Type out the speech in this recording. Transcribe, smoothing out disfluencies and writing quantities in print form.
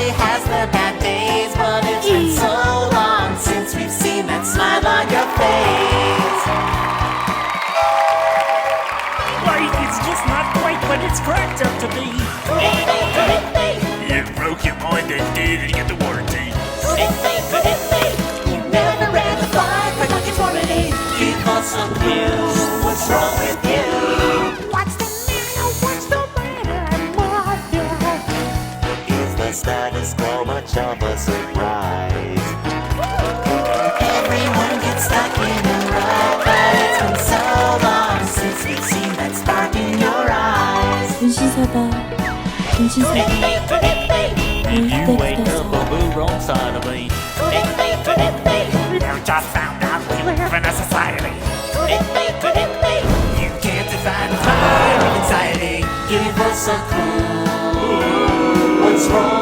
Everybody has their bad days, but it's been so long since we've seen that smile on your face. Life is just not quite what it's cracked up to be. You broke your mind and didn't get the warranty. You never ran the flag for non-conformity. Give us a clue, what's wrong with you? What's the matter, mother? Is the status quo much of a surprise? Everyone gets stuck in a rut, but it's been so long since we've seen that spark in your eyes. You ain't the boo wrong side of me. You just found out we live in a society. You can't define the fire of anxiety. Give us a clue. What's wrong?